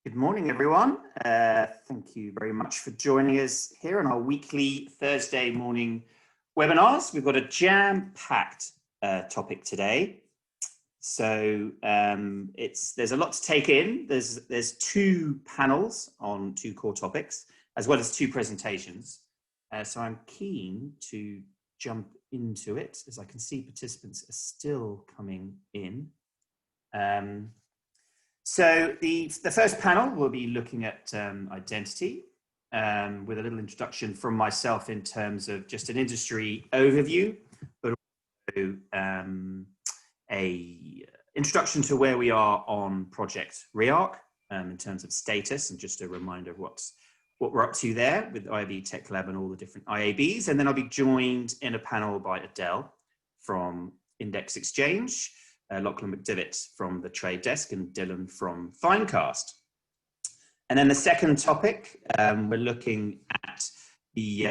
Good morning, everyone. Thank you very much for joining us here on our weekly Thursday morning webinars. We've got a jam-packed topic today. So there's a lot to take in. There's two panels on two core topics, as well as two presentations. So I'm keen to jump into it, as I can see participants are still coming in. So the first panel will be looking at identity with a little introduction from myself in terms of just an industry overview, but also a introduction to where we are on Project Rearc in terms of status, and just a reminder of what we're up to there with IAB Tech Lab and all the different IABs. And then I'll be joined in a panel by Adele from Index Exchange, Lachlan McDivitt from the Trade Desk, and Dylan from Finecast. And then the second topic, we're looking at the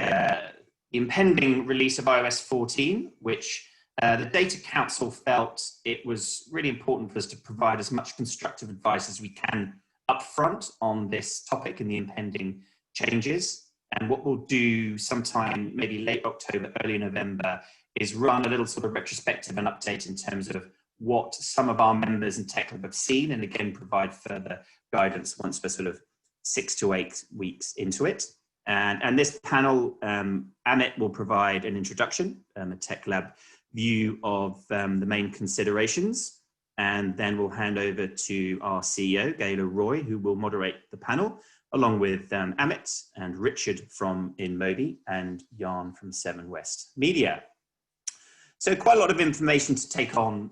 impending release of iOS 14, which the Data Council felt it was really important for us to provide as much constructive advice as we can upfront on this topic and the impending changes. And what we'll do sometime, maybe late October, early November, is run a little sort of retrospective and update in terms of what some of our members and Tech Lab have seen, and again provide further guidance once we're sort of 6 to 8 weeks into it. And this panel, Amit will provide an introduction, a Tech Lab view of the main considerations, and then we'll hand over to our CEO, Gai Le Roy, who will moderate the panel, along with Amit and Richard from InMobi and Jahn from 7 West Media. So quite a lot of information to take on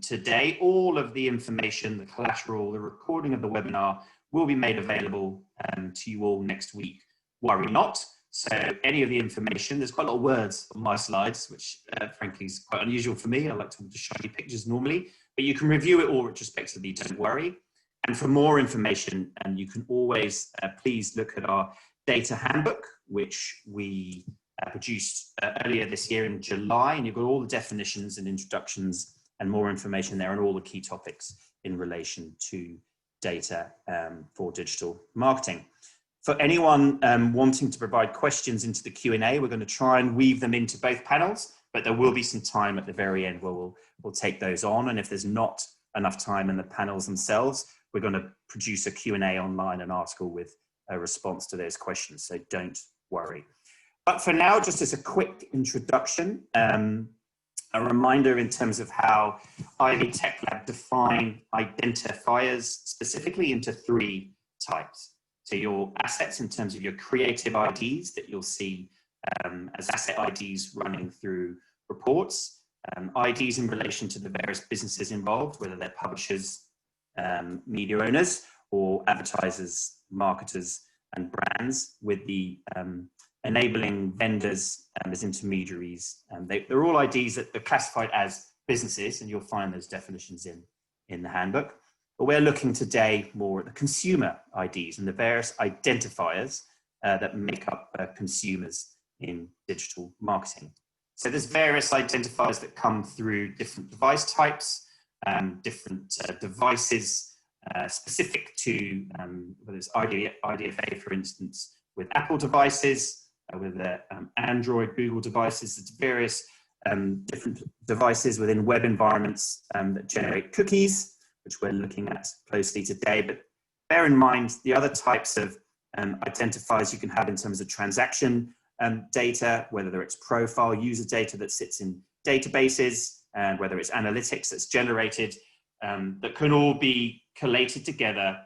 today. All of the information, the collateral, the recording of the webinar will be made available to you all next week. Worry not. So any of the information, there's quite a lot of words on my slides, which frankly is quite unusual for me. I like to just shiny pictures normally, but you can review it all retrospectively, don't worry. And for more information, you can always please look at our data handbook, which we produced earlier this year in July, and you've got all the definitions and introductions and more information there on all the key topics in relation to data for digital marketing. For anyone wanting to provide questions into the Q&A, we're going to try and weave them into both panels, but there will be some time at the very end where we'll take those on. And if there's not enough time in the panels themselves, we're going to produce a Q&A online, an article with a response to those questions, so don't worry. But for now, just as a quick introduction, a reminder in terms of how IAB Tech Lab define identifiers specifically into 3 types. So your assets in terms of your creative IDs that you'll see as asset IDs running through reports, IDs in relation to the various businesses involved, whether they're publishers, media owners, or advertisers, marketers, and brands, with the enabling vendors as intermediaries. They're all IDs that are classified as businesses, and you'll find those definitions in the handbook. But we're looking today more at the consumer IDs and the various identifiers that make up consumers in digital marketing. So there's various identifiers that come through different device types, different devices specific to whether it's IDFA, for instance, with Apple devices, with Android, Google devices. It's various different devices within web environments that generate cookies, which we're looking at closely today. But bear in mind the other types of identifiers you can have in terms of transaction data, whether it's profile user data that sits in databases, and whether it's analytics that's generated, that can all be collated together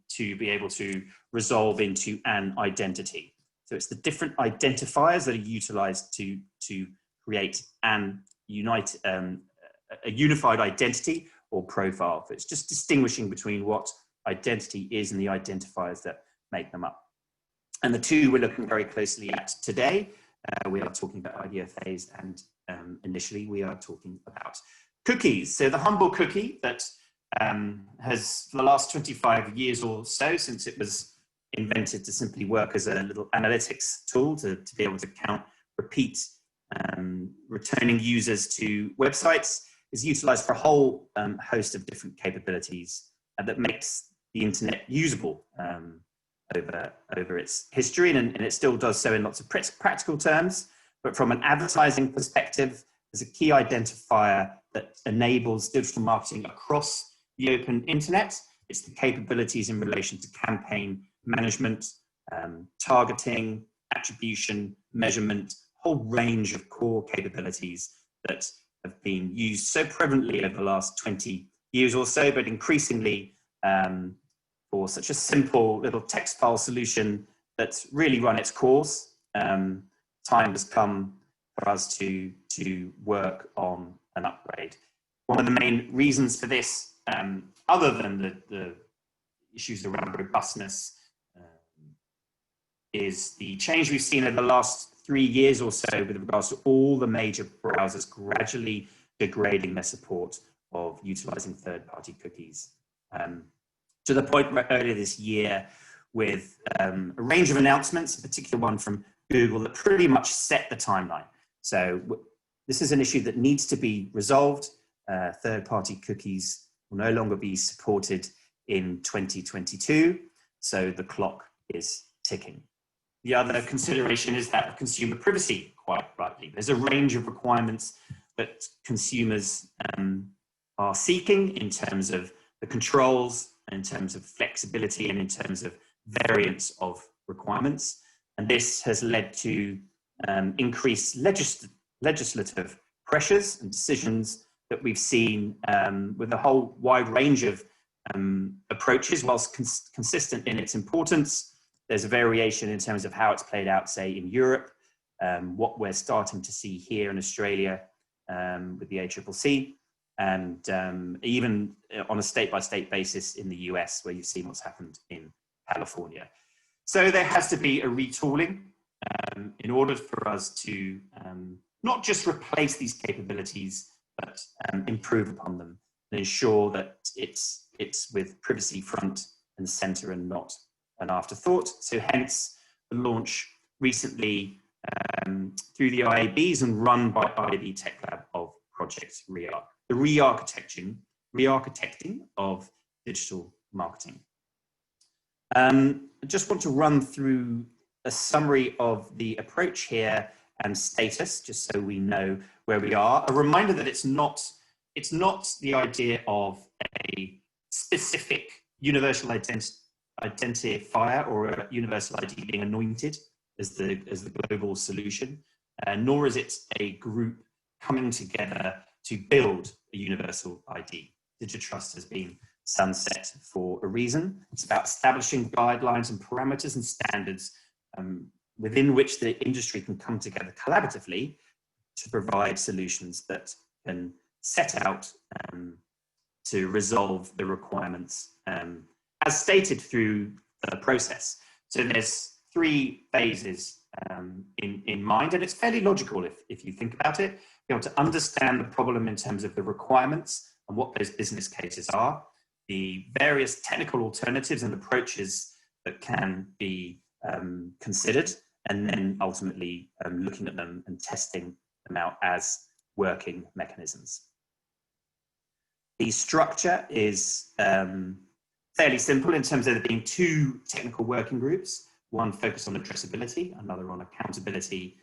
to be able to resolve into an identity. So it's the different identifiers that are utilized to create a unified identity or profile. So it's just distinguishing between what identity is and the identifiers that make them up. And the two we're looking very closely at today, we are talking about IDFAs, and initially we are talking about cookies. So the humble cookie that has, for the last 25 years or so, since it was invented to simply work as a little analytics tool to be able to count repeat returning users to websites, is utilized for a whole host of different capabilities that makes the internet usable over its history, and it still does so in lots of practical terms. But from an advertising perspective, there's a key identifier that enables digital marketing across the open internet. It's the capabilities in relation to campaign management, targeting, attribution, measurement, a whole range of core capabilities that have been used so prevalently over the last 20 years or so, but increasingly for such a simple little text file solution that's really run its course. Time has come for us to work on an upgrade. One of the main reasons for this, other than the issues around robustness, is the change we've seen over the last 3 years or so with regards to all the major browsers gradually degrading their support of utilizing third-party cookies. To the point earlier this year with a range of announcements, a particular one from Google that pretty much set the timeline. So this is an issue that needs to be resolved. Third-party cookies will no longer be supported in 2022, so the clock is ticking. The other consideration is that of consumer privacy, quite rightly. There's a range of requirements that consumers are seeking in terms of the controls, in terms of flexibility, and in terms of variance of requirements. And this has led to increased legislative pressures and decisions that we've seen with a whole wide range of approaches. Whilst consistent in its importance, there's a variation in terms of how it's played out, say, in Europe, what we're starting to see here in Australia with the ACCC, and even on a state-by-state basis in the US, where you've seen what's happened in California. So there has to be a retooling in order for us to not just replace these capabilities, but improve upon them and ensure that it's with privacy front and center and not an afterthought. So hence the launch recently through the IABs and run by IAB Tech Lab of Project Rearc, the rearchitecting of digital marketing. I just want to run through a summary of the approach here and status, just so we know where we are. A reminder that it's not the idea of a specific universal identifier or a universal ID being anointed as the global solution, nor is it a group coming together to build a universal ID. Digitrust has been sunset for a reason. It's about establishing guidelines and parameters and standards within which the industry can come together collaboratively to provide solutions that can set out to resolve the requirements as stated through the process. So there's 3 phases in mind, and it's fairly logical if you think about it. Be able to understand the problem in terms of the requirements and what those business cases are, the various technical alternatives and approaches that can be considered, and then ultimately looking at them and testing them out as working mechanisms. The structure is fairly simple in terms of there being 2 technical working groups, one focused on addressability, another on accountability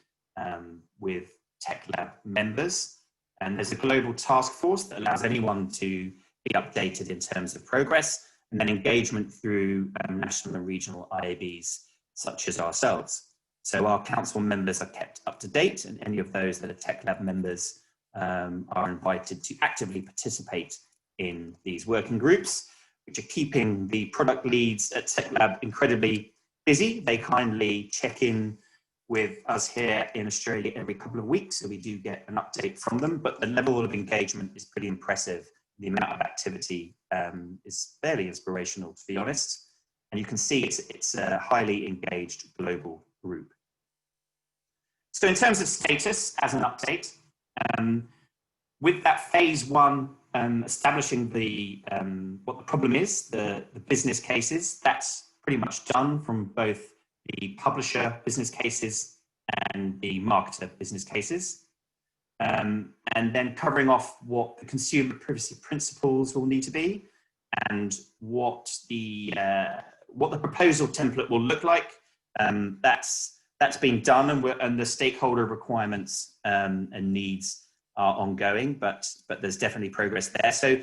with Tech Lab members. And there's a global task force that allows anyone to be updated in terms of progress, and then engagement through national and regional IABs, such as ourselves. So our council members are kept up to date, and any of those that are Tech Lab members are invited to actively participate in these working groups, which are keeping the product leads at Tech Lab incredibly busy. They kindly check in with us here in Australia every couple of weeks, so we do get an update from them, but the level of engagement is pretty impressive. The amount of activity is fairly inspirational, to be honest. And you can see it's a highly engaged global group. So in terms of status, as an update, with that phase 1, establishing what the problem is, the business cases, that's pretty much done from both the publisher business cases and the marketer business cases. And then covering off what the consumer privacy principles will need to be, and what the proposal template will look like. That's being done, and the stakeholder requirements and needs are ongoing, but there's definitely progress there. So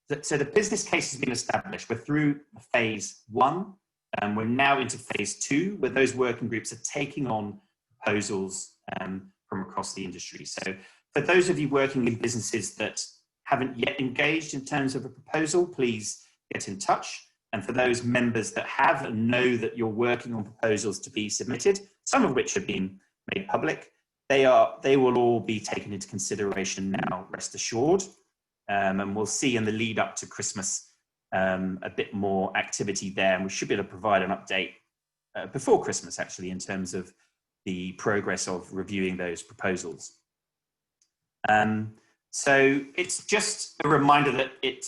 the business case has been established. We're through phase 1, and we're now into phase 2, where those working groups are taking on proposals from across the industry. So for those of you working in businesses that haven't yet engaged in terms of a proposal, please get in touch. And for those members that have and know that you're working on proposals to be submitted, some of which have been made public, they will all be taken into consideration now, rest assured. And we'll see in the lead up to Christmas a bit more activity there. And we should be able to provide an update before Christmas, actually, in terms of the progress of reviewing those proposals. So it's just a reminder that it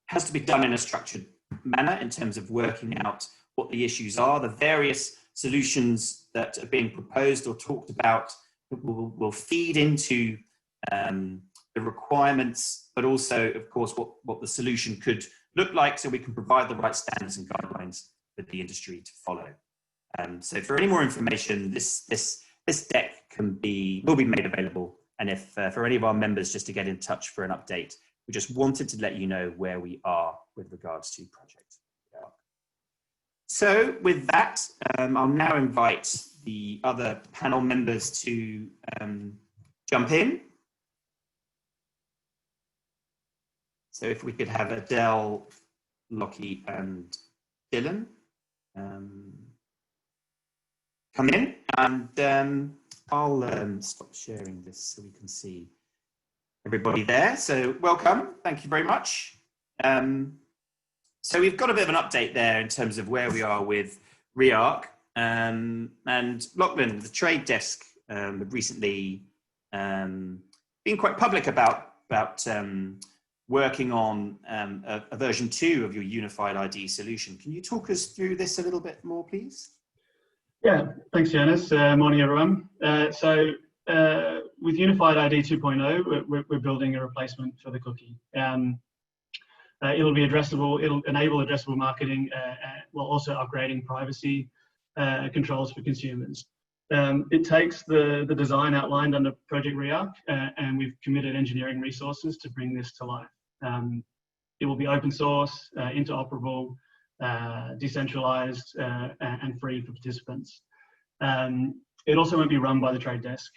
has to be done in a structured manner in terms of working out what the issues are. The various solutions that are being proposed or talked about will feed into the requirements, but also, of course, what the solution could look like, so we can provide the right standards and guidelines for the industry to follow. So for any more information, this deck will be made available. And if for any of our members just to get in touch for an update, we just wanted to let you know where we are with regards to project. So with that, I'll now invite the other panel members to jump in. So if we could have Adele, Lachlan, and Dylan come in, and I'll stop sharing this so we can see everybody there. So welcome, thank you very much. So we've got a bit of an update there in terms of where we are with Rearc, and Lachlan, the trade desk, have recently been quite public about working on a version 2 of your unified ID solution. Can you talk us through this a little bit more, please? Yeah, thanks, Jonas. Morning, everyone. So with Unified ID 2.0, we're building a replacement for the cookie. It'll be addressable, it'll enable addressable marketing while also upgrading privacy controls for consumers. It takes the design outlined under Project Rearc, and we've committed engineering resources to bring this to life. It will be open source, interoperable, decentralized, and free for participants. It also won't be run by the trade desk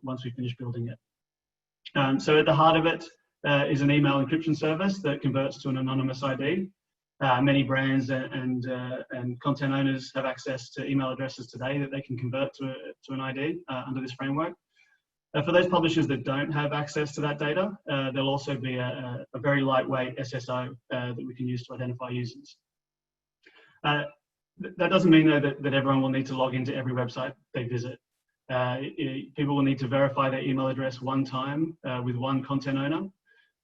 once we finish building it. So at the heart of it is an email encryption service that converts to an anonymous ID. Many brands and content owners have access to email addresses today that they can convert to an ID under this framework. For those publishers that don't have access to that data, there'll also be a very lightweight SSO that we can use to identify users. That doesn't mean, though, that everyone will need to log into every website they visit. People will need to verify their email address one time with one content owner.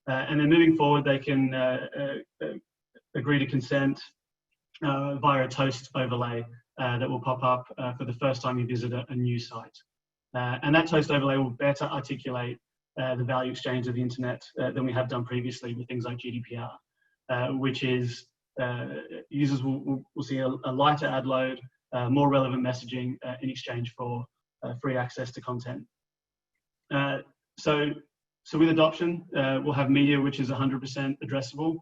And then moving forward, they can agree to consent via a toast overlay that will pop up for the first time you visit a new site. And that toast overlay will better articulate the value exchange of the internet than we have done previously with things like GDPR, which is users will see a lighter ad load, more relevant messaging in exchange for free access to content. So with adoption, we'll have media which is 100% addressable,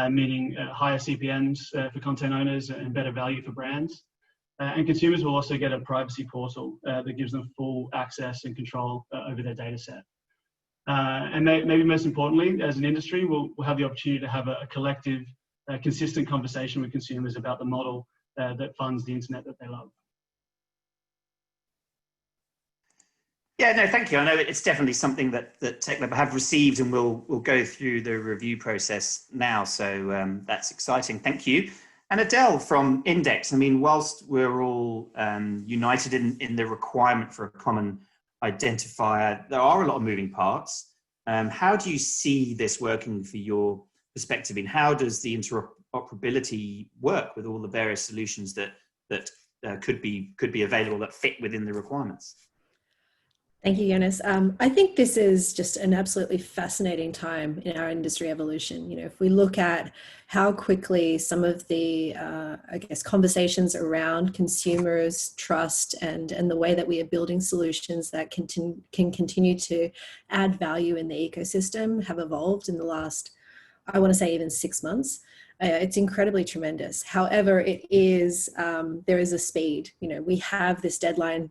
meaning higher CPMs for content owners and better value for brands. And consumers will also get a privacy portal that gives them full access and control over their data set. And maybe most importantly, as an industry, we'll have the opportunity to have a collective, consistent conversation with consumers about the model that funds the internet that they love. Yeah, no, thank you. I know it's definitely something that TechLab have received and we'll go through the review process now. So that's exciting. Thank you. And Adele from Index, I mean, whilst we're all united in the requirement for a common identifier, there are a lot of moving parts. How do you see this working for your perspective, and how does the interoperability work with all the various solutions that could be available that fit within the requirements? Thank you, Jonas. I think this is just an absolutely fascinating time in our industry evolution. You know, if we look at how quickly some of the, I guess, conversations around consumers, trust, and the way that we are building solutions that can continue to add value in the ecosystem have evolved in the last, I want to say, even 6 months. It's incredibly tremendous. However, it is there is a speed. You know, we have this deadline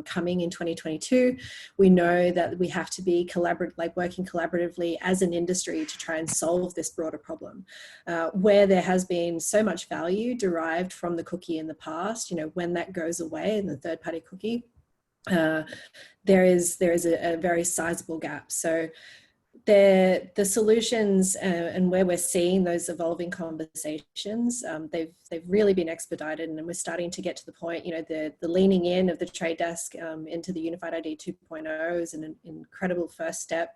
coming in 2022. We know that we have to be working collaboratively as an industry to try and solve this broader problem. Where there has been so much value derived from the cookie in the past, you know, when that goes away and the third-party cookie, there is a very sizable gap. So the solutions and where we're seeing those evolving conversations, they've really been expedited, and we're starting to get to the point, you know, the leaning in of the trade desk into the Unified ID 2.0 is an incredible first step.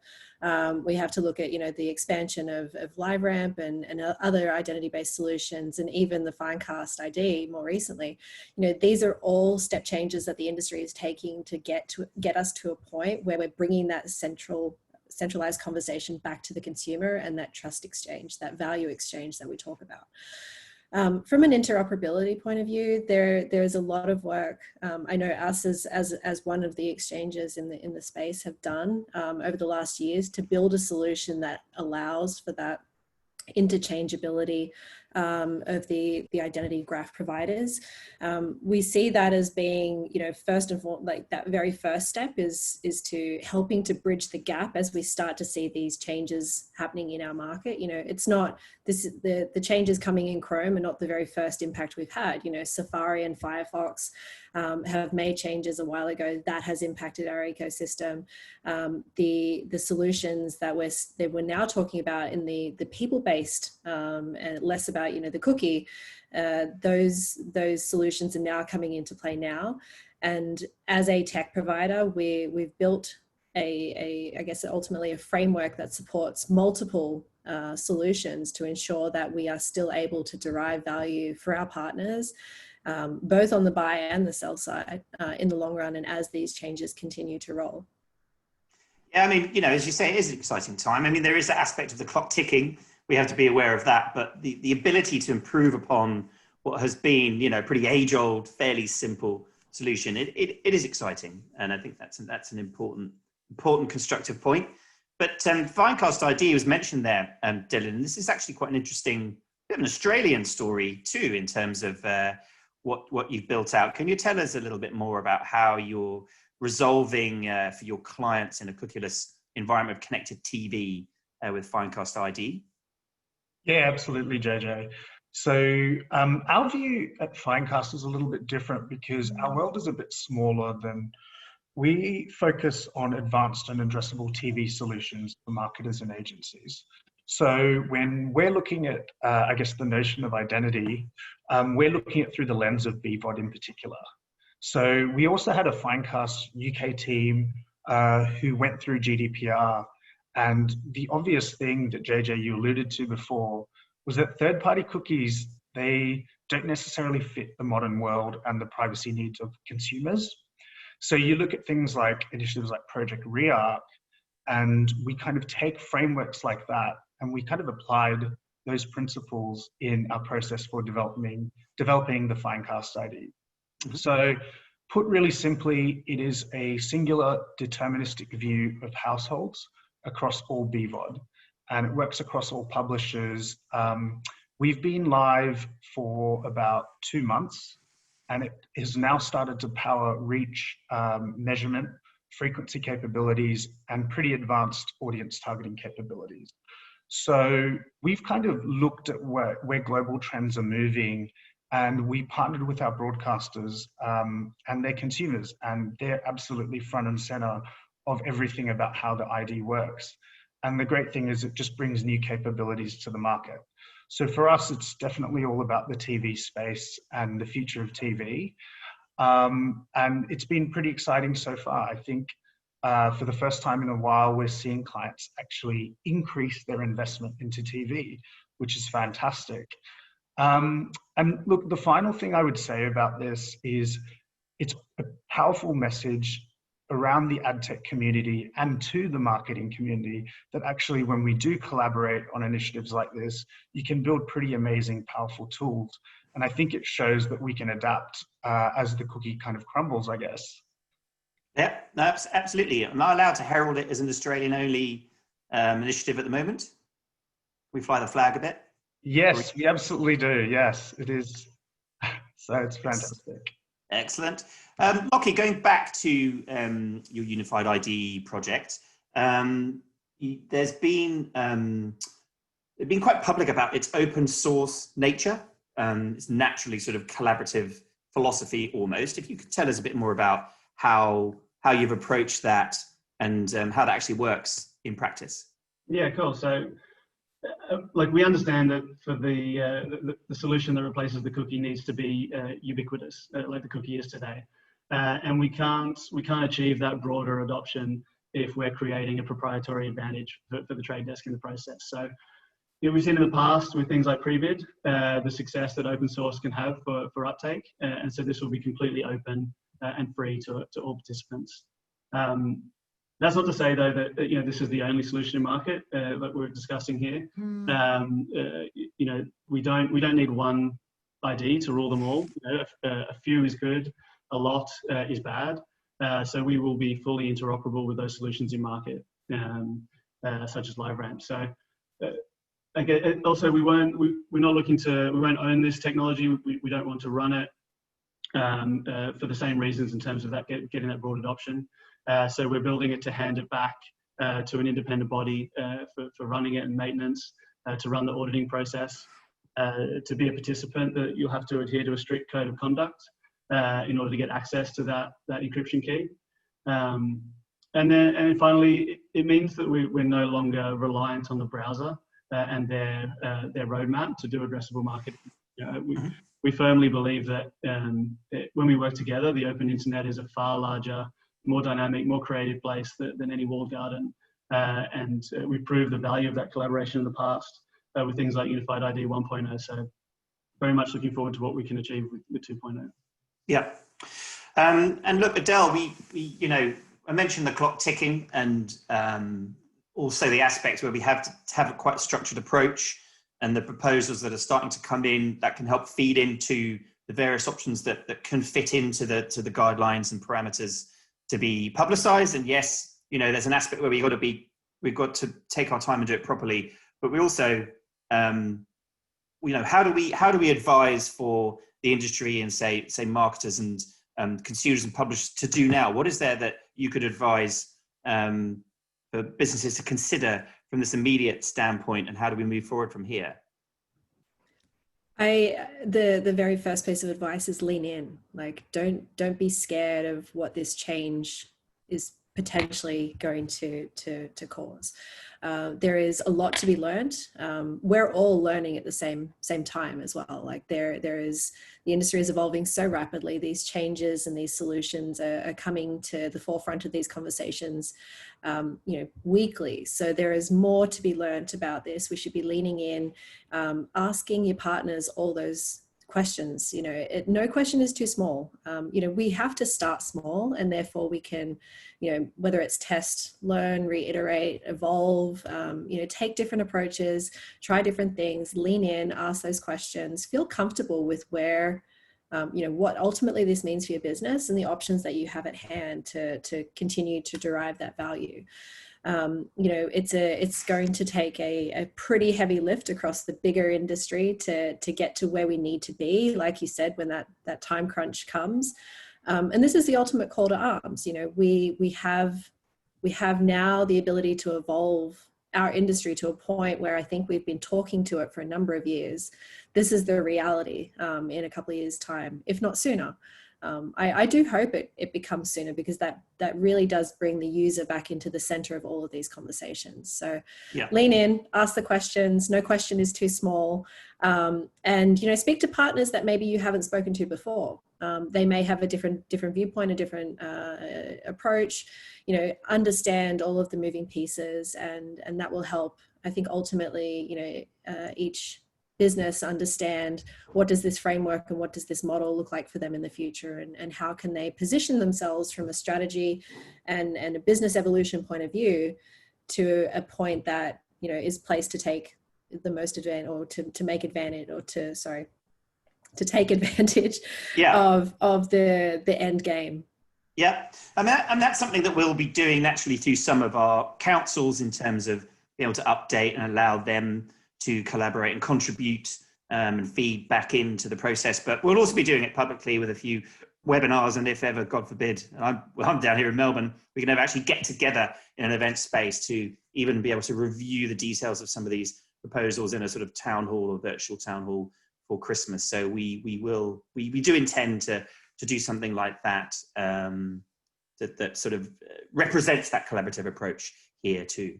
We have to look at, you know, the expansion of LiveRamp and other identity-based solutions, and even the Finecast ID more recently. You know, these are all step changes that the industry is taking to get us to a point where we're bringing that centralized conversation back to the consumer, and that trust exchange, that value exchange that we talk about. From an interoperability point of view, there's a lot of work. I know us as one of the exchanges in the space have done over the last years to build a solution that allows for that interchangeability of the identity graph providers. We see that as being, you know, first and foremost, like that very first step is to helping to bridge the gap as we start to see these changes happening in our market. You know, it's not the changes coming in Chrome are not the very first impact we've had. You know, Safari and Firefox have made changes a while ago that has impacted our ecosystem. The solutions that we're now talking about in the people-based and less about, you know, the cookie, those solutions are now coming into play now. And as a tech provider, we've built I guess ultimately a framework that supports multiple solutions to ensure that we are still able to derive value for our partners, both on the buy and the sell side in the long run, and as these changes continue to roll. Yeah, I mean, you know, as you say, it is an exciting time. I mean, there is that aspect of the clock ticking. We have to be aware of that, but the ability to improve upon what has been, you know, pretty age-old, fairly simple solution, it is exciting, and I think that's an important constructive point. But Finecast ID was mentioned there, Dylan. This is actually quite an interesting, bit of an Australian story too, in terms of what you've built out. Can you tell us a little bit more about how you're resolving for your clients in a cookieless environment of connected TV with Finecast ID? Yeah, absolutely, JJ. So our view at Finecast is a little bit different because our world is a bit smaller than we focus on advanced and addressable TV solutions for marketers and agencies. So when we're looking at, I guess, the notion of identity, we're looking at through the lens of BVOD in particular. So we also had a Finecast UK team who went through GDPR. And the obvious thing that JJ, you alluded to before, was that third-party cookies, they don't necessarily fit the modern world and the privacy needs of consumers. So you look at things like initiatives like Project Rearc, and we kind of take frameworks like that, and we kind of applied those principles in our process for developing the Finecast ID. So put really simply, it is a singular deterministic view of households across all BVOD, and it works across all publishers. We've been live for about 2 months, and it has now started to power reach, measurement, frequency capabilities, and pretty advanced audience targeting capabilities. So we've kind of looked at where global trends are moving, and we partnered with our broadcasters and their consumers, and they're absolutely front and center of everything about how the ID works. And the great thing is it just brings new capabilities to the market. So for us, it's definitely all about the TV space and the future of TV. And it's been pretty exciting so far. I think for the first time in a while, we're seeing clients actually increase their investment into TV, which is fantastic. And look, the final thing I would say about this is it's a powerful message around the ad tech community and to the marketing community that actually when we do collaborate on initiatives like this, you can build pretty amazing, powerful tools. And I think it shows that we can adapt as the cookie kind of crumbles, I guess. Yeah, no, absolutely. I'm not allowed to herald it as an Australian-only initiative at the moment. We fly the flag a bit. Yes, we absolutely do. Yes, it is. So it's fantastic. Excellent. Lockie, going back to your Unified ID project, there's been quite public about its open source nature. It's naturally sort of collaborative philosophy almost. If you could tell us a bit more about how you've approached that and how that actually works in practice. Yeah, cool. So, like we understand that for the solution that replaces the cookie needs to be ubiquitous, like the cookie is today, and we can't achieve that broader adoption if we're creating a proprietary advantage for the trade desk in the process. So, we've seen in the past with things like Previd, the success that open source can have for uptake, and so this will be completely open and free to all participants. That's not to say though that this is the only solution in market that we're discussing here. We don't need one ID to rule them all. A few is good, a lot is bad. So we will be fully interoperable with those solutions in market, such as LiveRamp. So also we won't own this technology. We don't want to run it for the same reasons in terms of that getting that broad adoption. So we're building it to hand it back to an independent body for running it and maintenance, to run the auditing process. To be a participant, that you'll have to adhere to a strict code of conduct in order to get access to that encryption key. And finally, it means that we're no longer reliant on the browser and their roadmap to do addressable marketing. We firmly believe that when we work together, the open internet is a far larger, more dynamic, more creative place than any walled garden. And we've proved the value of that collaboration in the past with things like Unified ID 1.0. So very much looking forward to what we can achieve with 2.0. Yeah. And look, Adele, I mentioned the clock ticking and also the aspects where we have to have a quite structured approach and the proposals that are starting to come in that can help feed into the various options that can fit into the guidelines and parameters to be publicized. And yes, there's an aspect where we've got to take our time and do it properly, but we also, how do we advise for the industry and say marketers and consumers and publishers to do now? What is there that you could advise for businesses to consider from this immediate standpoint, and how do we move forward from here? The very first piece of advice is lean in. Like, don't be scared of what this change is potentially going to cause. There is a lot to be learned. We're all learning at the same time as well. Like the industry is evolving so rapidly. These changes and these solutions are coming to the forefront of these conversations, weekly. So there is more to be learned about this. We should be leaning in, asking your partners all those questions. No question is too small. We have to start small, and therefore we can, whether it's test, learn, reiterate, evolve, take different approaches, try different things, lean in, ask those questions, feel comfortable with where, what ultimately this means for your business and the options that you have at hand to continue to derive that value. It's going to take a pretty heavy lift across the bigger industry to get to where we need to be, like you said, when that time crunch comes. And this is the ultimate call to arms. We have now the ability to evolve our industry to a point where I think we've been talking to it for a number of years. This is the reality in a couple of years' time, if not sooner. I do hope it becomes sooner, because that really does bring the user back into the center of all of these conversations. So lean in, ask the questions. No question is too small. And, speak to partners that maybe you haven't spoken to before. They may have a different viewpoint, a different approach, understand all of the moving pieces, and that will help, I think, ultimately, each business understand what does this framework and what does this model look like for them in the future, and how can they position themselves from a strategy and a business evolution point of view to a point that, you know, is placed to take the most advantage, or to make advantage, or to take advantage of the end game. Yeah, and that's something that we'll be doing naturally through some of our councils, in terms of being able to update and allow them to collaborate and contribute and feed back into the process. But we'll also be doing it publicly with a few webinars, and if ever, God forbid, I'm down here in Melbourne, we can ever actually get together in an event space to even be able to review the details of some of these proposals in a sort of town hall or virtual town hall for Christmas. So we do intend to do something like that, that sort of represents that collaborative approach here too.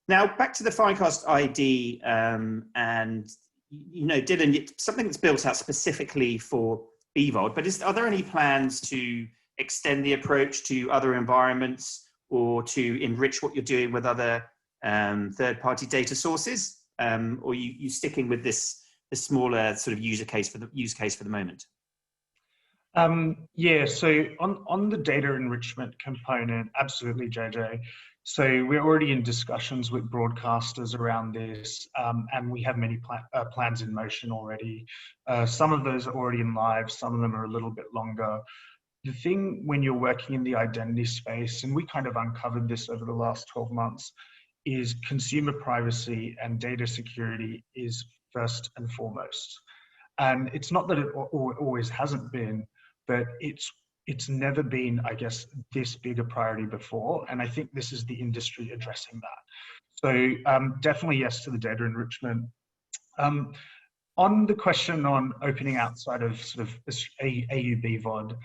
Now back to the Finecast ID, and you know, Dylan, something that's built out specifically for BVOD, but are there any plans to extend the approach to other environments, or to enrich what you're doing with other third-party data sources, or you sticking with this smaller sort of use case for the moment? Yeah, so on the data enrichment component, absolutely, JJ. So we're already in discussions with broadcasters around this, and we have many plans in motion already. Some of those are already in live, some of them are a little bit longer. The thing when you're working in the identity space, and we kind of uncovered this over the last 12 months, is consumer privacy and data security is first and foremost. And it's not that it always hasn't been, but it's never been, I guess, this big a priority before. And I think this is the industry addressing that. So definitely yes to the data enrichment. On the question on opening outside of sort of AUB VOD,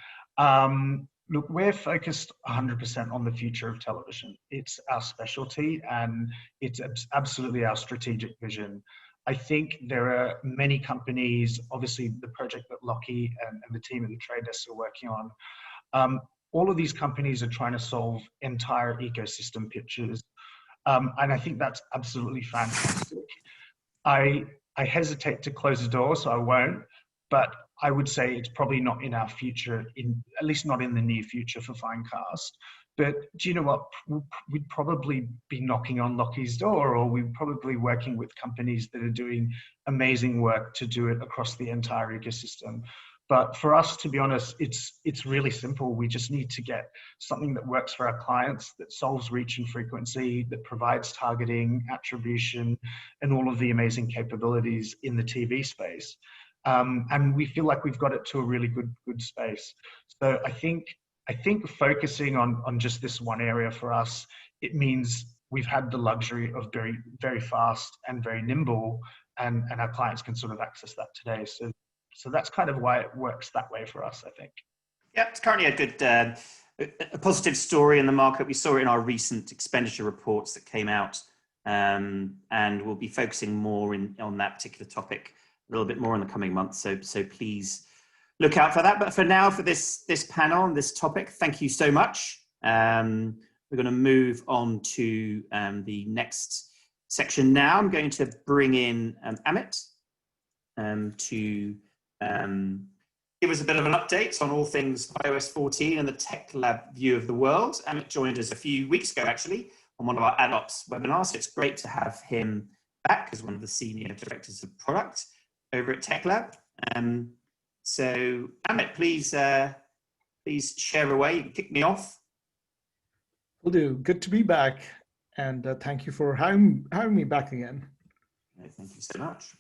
look, we're focused 100% on the future of television. It's our specialty, and it's absolutely our strategic vision. I think there are many companies, obviously the project that Lockie and the team at the Trade Desk are working on. All of these companies are trying to solve entire ecosystem pictures. And I think that's absolutely fantastic. I hesitate to close the door, so I won't, but I would say it's probably not in our future, at least not in the near future for Finecast. But do you know what? We'd probably be knocking on Lockie's door, or we're probably working with companies that are doing amazing work to do it across the entire ecosystem. But for us, to be honest, it's really simple. We just need to get something that works for our clients, that solves reach and frequency, that provides targeting, attribution, and all of the amazing capabilities in the TV space. And we feel like we've got it to a really good space. So I think focusing on just this one area for us, it means we've had the luxury of very, very fast and very nimble, and our clients can sort of access that today. So that's kind of why it works that way for us, I think. Yeah, it's currently a good, a positive story in the market. We saw it in our recent expenditure reports that came out, and we'll be focusing more on that particular topic a little bit more in the coming months. So please look out for that. But for now, for this panel on this topic, thank you so much. We're going to move on to the next section now. I'm going to bring in Amit to give us a bit of an update on all things iOS 14 and the Tech Lab view of the world. Amit joined us a few weeks ago, actually, on one of our AdOps webinars. So it's great to have him back as one of the senior directors of product over at Tech Lab. So Amit, please share away. You can kick me off. Will do. Good to be back, and thank you for having me back again. No, thank you so much.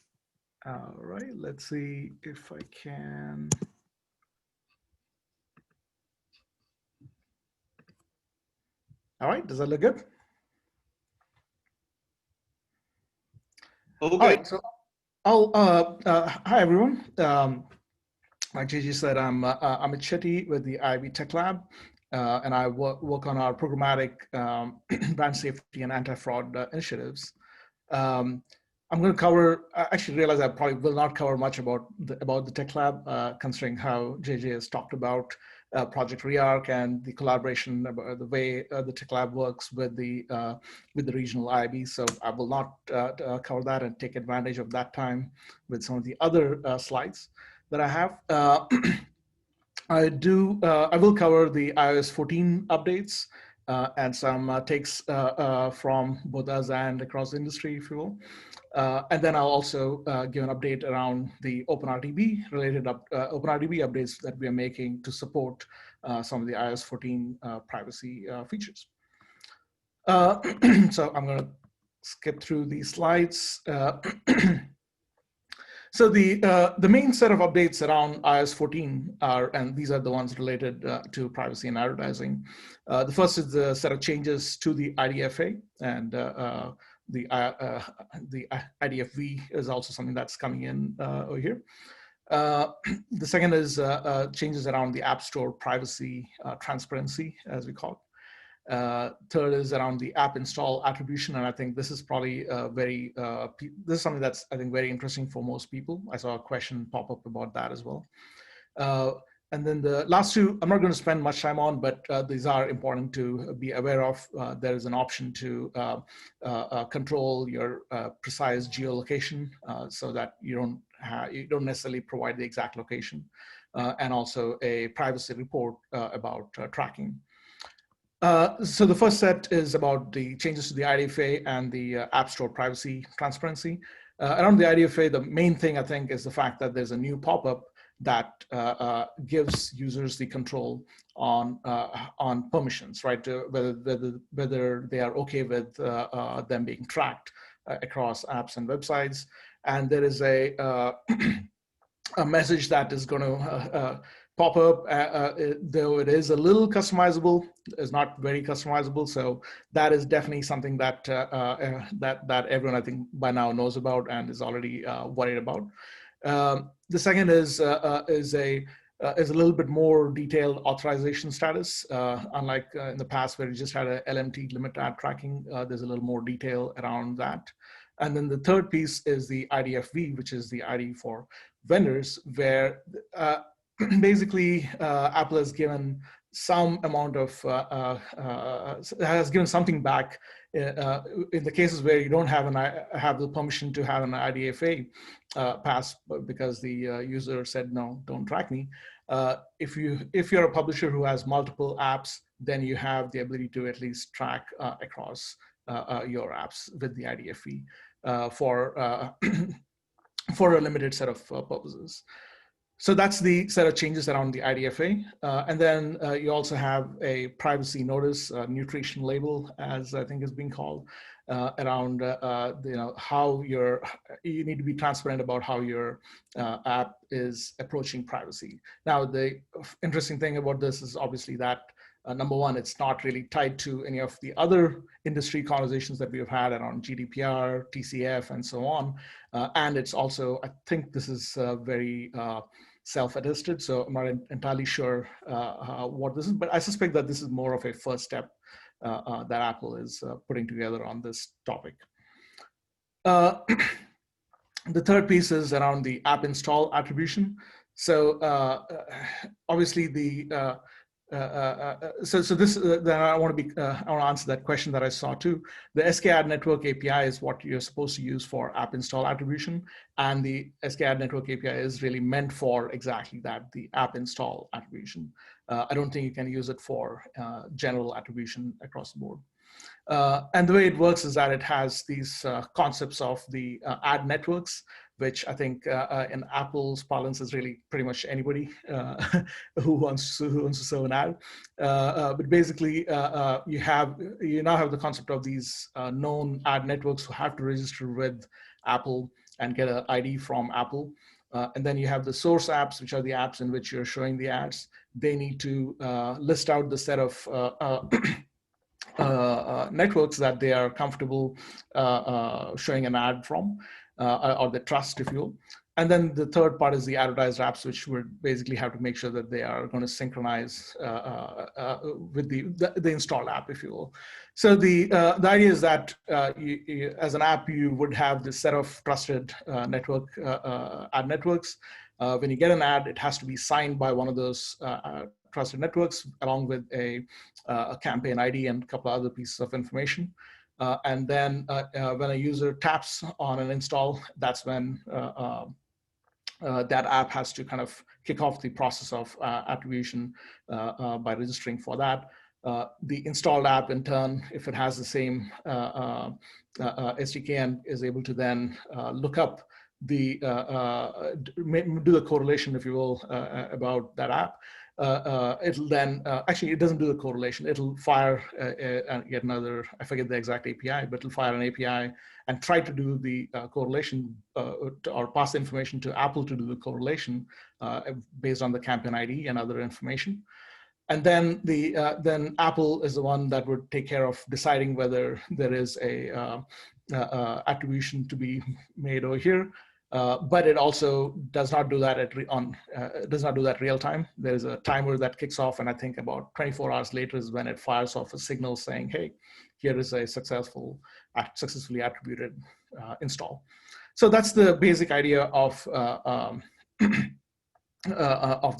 All right, let's see if I can. All right, does that look good? All good. All right, so hi everyone. Like Gigi said, I'm Amit Shetty with the IAB Tech Lab, and I work on our programmatic brand safety and anti-fraud initiatives. I'm going to cover. I actually realize I probably will not cover much about the Tech Lab, considering how JJ has talked about Project Rearc and the collaboration about the way the Tech Lab works with the regional IAB. So I will not cover that and take advantage of that time with some of the other slides that I have. I will cover the iOS 14 updates and some takes from both us and across the industry, if you will. And then I'll also give an update around the OpenRTB related OpenRTB updates that we are making to support some of the iOS 14 privacy features. So I'm going to skip through these slides. So the main set of updates around iOS 14 are, and these are the ones related to privacy and advertising. The first is the set of changes to the IDFA, and the IDFV is also something that's coming in over here. The second is changes around the App Store privacy transparency, as we call it. Third is around the app install attribution, and I think this is probably this is something that's, I think, very interesting for most people. I saw a question pop up about that as well. And then the last two, I'm not going to spend much time on, but these are important to be aware of. There is an option to control your precise geolocation so that you don't necessarily provide the exact location, and also a privacy report about tracking. So the first set is about the changes to the IDFA and the App Store privacy transparency. Around the IDFA, the main thing I think is the fact that there's a new pop-up that gives users the control on permissions, right? Whether they are okay with them being tracked across apps and websites. And there is a message that is going to pop up, though it is a little customizable, it's not very customizable. So that is definitely something that that everyone, I think, by now knows about and is already worried about. The second is a little bit more detailed authorization status. Unlike in the past where you just had a LMT, limit ad tracking, there's a little more detail around that. And then the third piece is the IDFV, which is the ID for vendors, where basically Apple has given some amount of has given something back in the cases where you don't have the permission to have an IDFA pass because the user said no, don't track me. If you're a publisher who has multiple apps, then you have the ability to at least track across your apps with the IDFA for a limited set of purposes. So that's the set of changes around the IDFA. And then you also have a privacy notice, nutrition label, as I think is being called, around how you need to be transparent about how your app is approaching privacy. Now, the interesting thing about this is obviously that number one, it's not really tied to any of the other industry conversations that we've had around GDPR, TCF, and so on. And it's also, I think this is very self-attested, so I'm not entirely sure what this is, but I suspect that this is more of a first step that Apple is putting together on this topic. The third piece is around the app install attribution. So obviously the then I want to answer that question that I saw too. The SKAd network API is what you're supposed to use for app install attribution, and the SKAd network API is really meant for exactly that, the app install attribution. I don't think you can use it for general attribution across the board. And the way it works is that it has these concepts of the ad networks, which I think in Apple's parlance is really pretty much anybody who wants to serve an ad. But basically, you now have the concept of these known ad networks who have to register with Apple and get an ID from Apple. And then you have the source apps, which are the apps in which you're showing the ads. They need to list out the set of networks that they are comfortable showing an ad from. Or the trust, if you will. And then the third part is the advertised apps, which would basically have to make sure that they are going to synchronize with the installed app, if you will. So the idea is that you, as an app, you would have this set of trusted network ad networks. When you get an ad, it has to be signed by one of those trusted networks, along with a campaign ID and a couple of other pieces of information. And then when a user taps on an install, that's when that app has to kind of kick off the process of attribution by registering for that. The installed app, in turn, if it has the same SDK and is able to then look up the do the correlation, if you will, about that app. It'll then actually it doesn't do the correlation. It'll fire yet another, I forget the exact API, but it'll fire an API and try to do the correlation or pass information to Apple to do the correlation based on the campaign ID and other information. And then then Apple is the one that would take care of deciding whether there is a attribution to be made over here. But it also does not do that does not do that real time. There's a timer that kicks off, and I think about 24 hours later is when it fires off a signal saying, "Hey, here is a successfully attributed install." So that's the basic idea of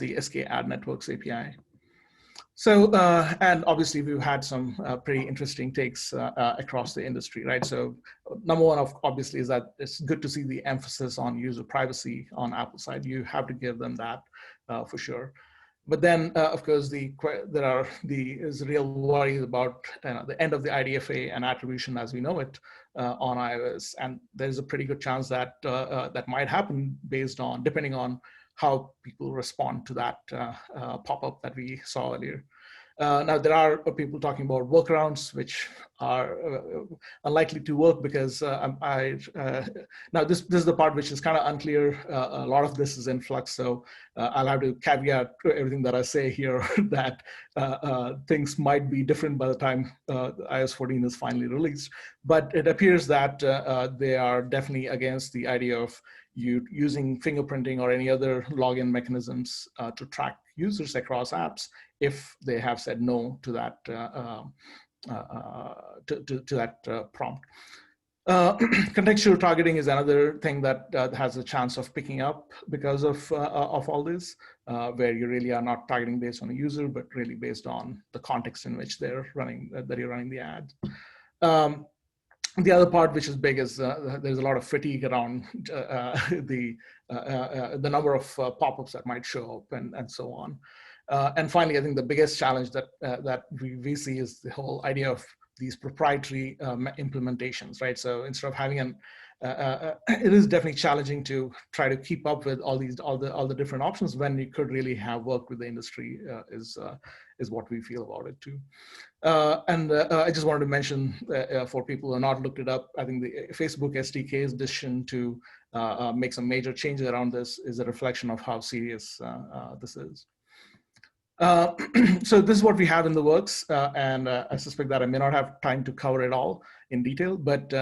the SK Ad Networks API. So, and obviously we've had some pretty interesting takes across the industry, right? So number one, obviously, is that it's good to see the emphasis on user privacy on Apple's side. You have to give them that for sure. But then, of course, there's real worries about the end of the IDFA and attribution as we know it on iOS. And there's a pretty good chance that that might happen depending on how people respond to that pop-up that we saw earlier. Now, there are people talking about workarounds, which are unlikely to work because now this is the part which is kind of unclear. A lot of this is in flux, so I'll have to caveat everything that I say here that things might be different by the time iOS 14 is finally released. But it appears that they are definitely against the idea of using fingerprinting or any other login mechanisms to track users across apps if they have said no to that prompt. Contextual targeting is another thing that has a chance of picking up because of all this, where you really are not targeting based on a user, but really based on the context in which they're running that you're running the ad. The other part which is big is there's a lot of fatigue around the number of pop-ups that might show up and so on. And finally, I think the biggest challenge that we see is the whole idea of these proprietary implementations, right? So instead of having it is definitely challenging to try to keep up with all the different options when you could really have worked with the industry is what we feel about it too. And I just wanted to mention for people who have not looked it up, I think the Facebook SDK's decision to make some major changes around this is a reflection of how serious this is. So this is what we have in the works, and I suspect that I may not have time to cover it all in detail, but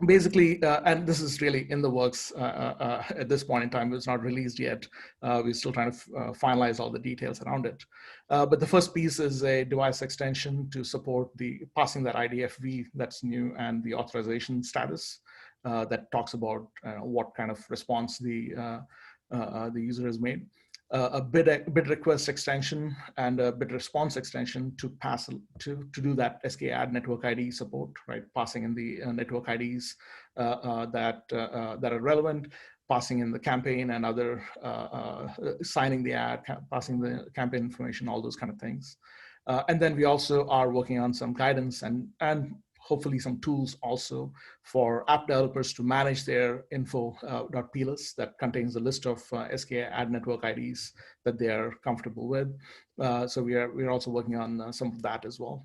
basically, and this is really in the works at this point in time. It's not released yet. We're still trying to finalize all the details around it. But the first piece is a device extension to support the passing that IDFV that's new and the authorization status that talks about what kind of response the user has made. A bid request extension and a bid response extension to pass to do that SK Ad network ID support, right? Passing in the network IDs that are relevant, passing in the campaign and other signing the ad, passing the campaign information, all those kind of things. And then we also are working on some guidance and hopefully some tools also for app developers to manage their info.plist that contains a list of SK Ad network IDs that they are comfortable with. So we're also working on some of that as well.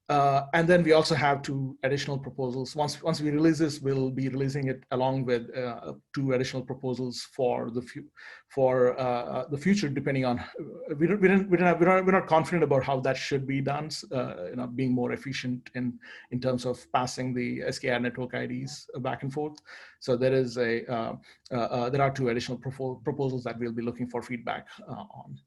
And then we also have 2 additional proposals. Once we release this, we'll be releasing it along with 2 additional proposals for the future, depending on we're not confident about how that should be done. Being more efficient in terms of passing the SKI network IDs back and forth. So there is there are 2 additional proposals that we'll be looking for feedback on.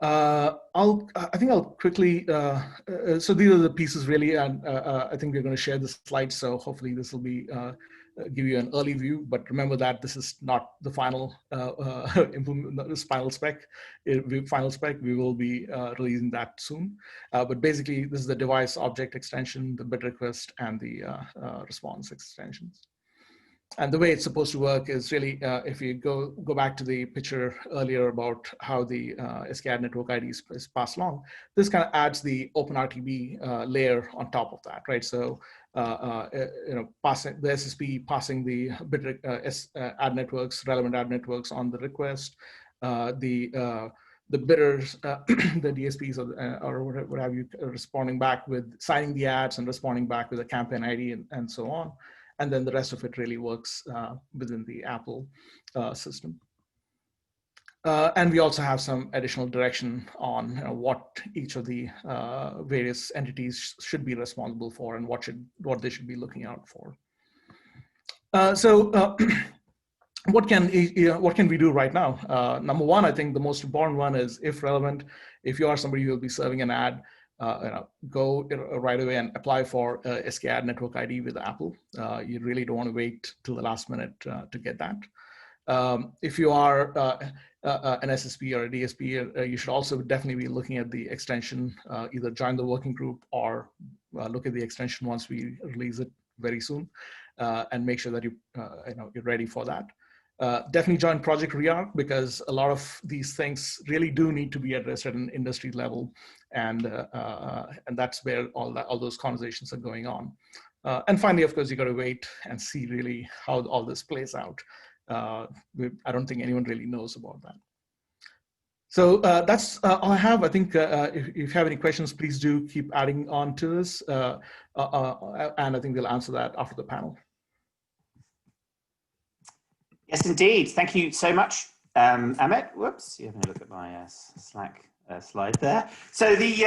I think I'll quickly, so these are the pieces really, and I think we're going to share the slides, so hopefully this will be give you an early view, but remember that this is not the final this final spec. Final spec, we will be releasing that soon. But basically, this is the device object extension, the bit request, and the response extensions. And the way it's supposed to work is really, if you go back to the picture earlier about how the SKAD network ID is passed along, this kind of adds the OpenRTB layer on top of that, right? So, passing the SSP, passing the bit ad networks, relevant ad networks on the request, the bidders, the DSPs or what have you, responding back with signing the ads and responding back with a campaign ID and so on. And then the rest of it really works within the Apple system. And we also have some additional direction on what each of the various entities should be responsible for and what they should be looking out for. What can we do right now? Number one, I think the most important one is, if relevant, if you are somebody who will be serving an ad, go right away and apply for SKAD network ID with Apple. You really don't want to wait till the last minute to get that. If you are an SSP or a DSP, you should also definitely be looking at the extension, either join the working group or look at the extension once we release it very soon, and make sure that you're ready for that. Definitely join Project Rearc, because a lot of these things really do need to be addressed at an industry level, and that's where all those conversations are going on. And finally, of course, you got to wait and see really how all this plays out. I don't think anyone really knows about that. So that's all I have. I think if you have any questions, please do keep adding on to this, and I think we'll answer that after the panel. Yes, indeed. Thank you so much, Amit. Whoops, you're having a look at my Slack slide there. So the,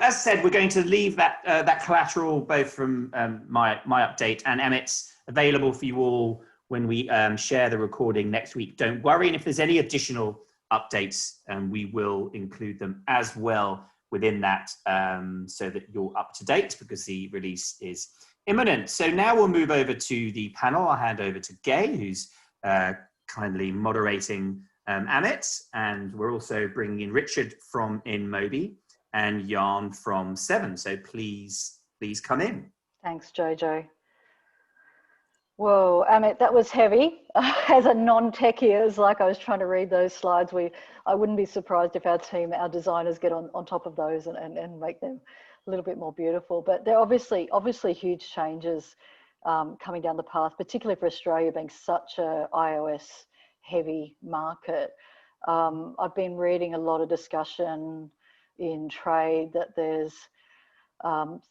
as said, we're going to leave that collateral, both from my update and Amit's, available for you all when we share the recording next week. Don't worry, and if there's any additional updates, we will include them as well within that, so that you're up to date, because the release is imminent. So now we'll move over to the panel. I'll hand over to Gai, who's kindly moderating Amit, and we're also bringing in Richard from InMobi and Jahn from Seven. So please come in. Thanks, Jojo. Whoa, Amit, that was heavy. As a non-techie, it was like I was trying to read those slides. I wouldn't be surprised if our designers get on top of those and make them a little bit more beautiful. But they're obviously huge changes coming down the path, particularly for Australia being such a iOS heavy market. I've been reading a lot of discussion in trade that there's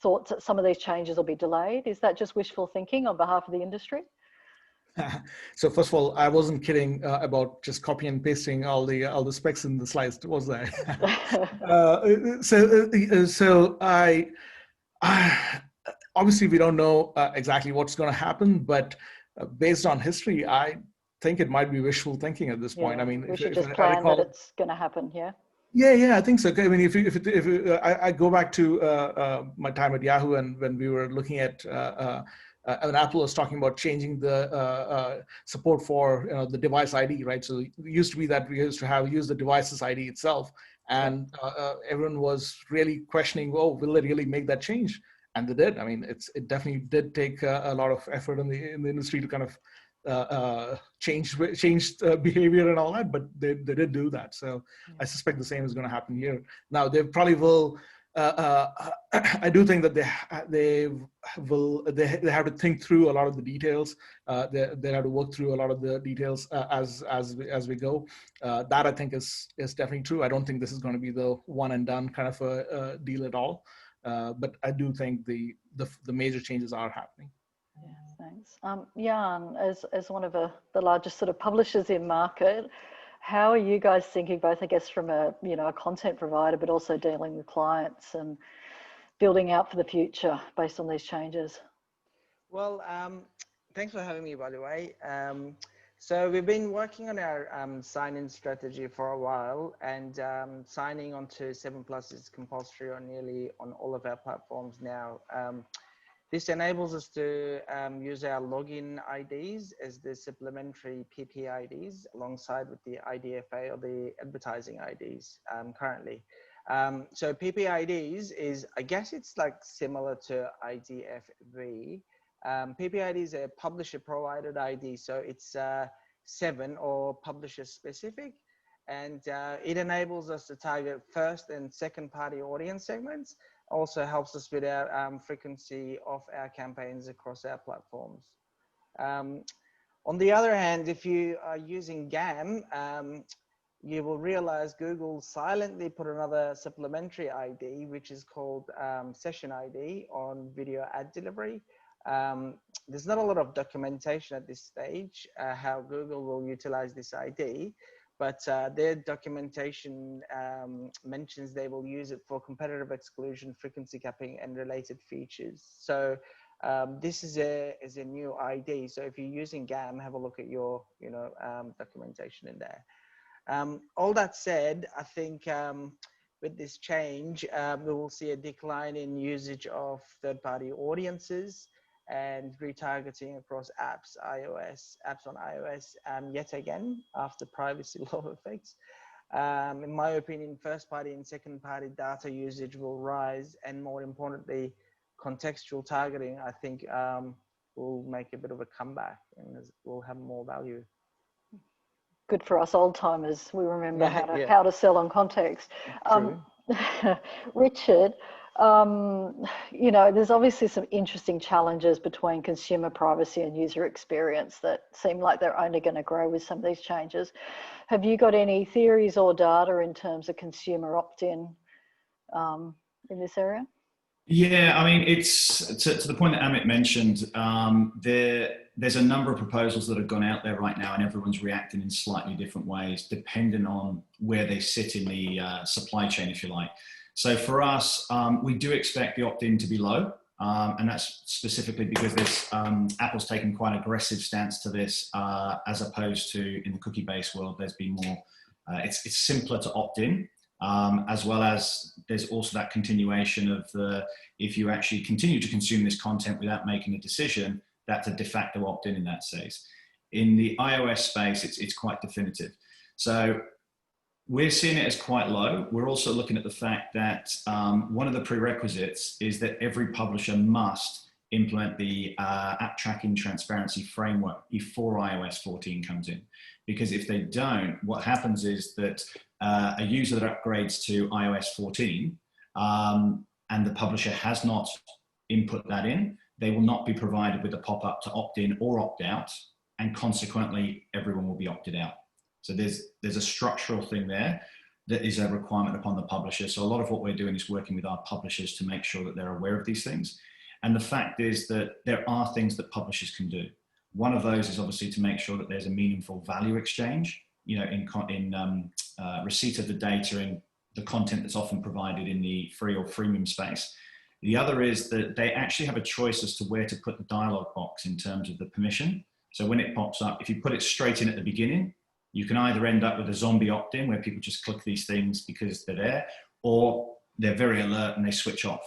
thoughts that some of these changes will be delayed. Is that just wishful thinking on behalf of the industry? So first of all, I wasn't kidding about just copy and pasting all the specs in the slides, was I? So I obviously we don't know exactly what's going to happen, but based on history, I think it might be wishful thinking at this point. I mean, we should just plan that it's going to happen. Yeah. Yeah, I think so. I mean, if I go back to my time at Yahoo, and when we were looking at when Apple was talking about changing the support for the device ID, right? So it used to be that we used to use the device's ID itself, and everyone was really questioning, well, will they really make that change? And they did. I mean, it definitely did take a lot of effort in the industry to kind of change behavior and all that, but they did do that. So I suspect the same is going to happen here. Now they probably will. I do think that they have to think through a lot of the details. They have to work through a lot of the details as we go. That I think is definitely true. I don't think this is going to be the one and done kind of a deal at all. But I do think the major changes are happening. Yeah, thanks. Jahn, as one of the largest sort of publishers in market, how are you guys thinking, both I guess from a content provider, but also dealing with clients and building out for the future based on these changes? Well, thanks for having me, by the way. So we've been working on our sign-in strategy for a while, and signing onto 7+ is compulsory on nearly on all of our platforms now. This enables us to use our login IDs as the supplementary PP IDs alongside with the IDFA or the advertising IDs currently. So PP IDs is, I guess it's like similar to IDFV. PP IDs are publisher provided ID, so it's 7 or publisher specific, and it enables us to target first and second party audience segments. Also helps us with our frequency of our campaigns across our platforms. On the other hand, if you are using GAM, you will realize Google silently put another supplementary ID, which is called session ID on video ad delivery. There's not a lot of documentation at this stage how Google will utilize this ID, but their documentation mentions they will use it for competitive exclusion, frequency capping, and related features. So this is a new ID. So if you're using GAM, have a look at your documentation in there. All that said, I think with this change, we will see a decline in usage of third-party audiences and retargeting across apps on iOS, yet again, after privacy law effects. In my opinion, first party and second party data usage will rise, and more importantly, contextual targeting, I think, will make a bit of a comeback and will have more value. Good for us old timers. We remember how to sell on context. Richard, there's obviously some interesting challenges between consumer privacy and user experience that seem like they're only going to grow with some of these changes. Have you got any theories or data in terms of consumer opt-in in this area? Yeah, I mean, it's to the point that Amit mentioned, there's a number of proposals that have gone out there right now, and everyone's reacting in slightly different ways, depending on where they sit in the supply chain, if you like. So for us, we do expect the opt-in to be low, and that's specifically because Apple's taken quite an aggressive stance to this, as opposed to in the cookie-based world, there's been more, it's simpler to opt-in. As well as there's also that continuation of if you actually continue to consume this content without making a decision, that's a de facto opt-in in that space. In the iOS space, it's quite definitive. So we're seeing it as quite low. We're also looking at the fact that one of the prerequisites is that every publisher must implement the app tracking transparency framework before iOS 14 comes in. Because if they don't, what happens is that a user that upgrades to iOS 14 and the publisher has not input that in, they will not be provided with a pop-up to opt in or opt out, and consequently everyone will be opted out. So there's a structural thing there that is a requirement upon the publisher. So a lot of what we're doing is working with our publishers to make sure that they're aware of these things. And the fact is that there are things that publishers can do. One of those is obviously to make sure that there's a meaningful value exchange, in receipt of the data and the content that's often provided in the free or freemium space. The other is that they actually have a choice as to where to put the dialog box in terms of the permission. So when it pops up, if you put it straight in at the beginning, you can either end up with a zombie opt-in where people just click these things because they're there, or they're very alert and they switch off.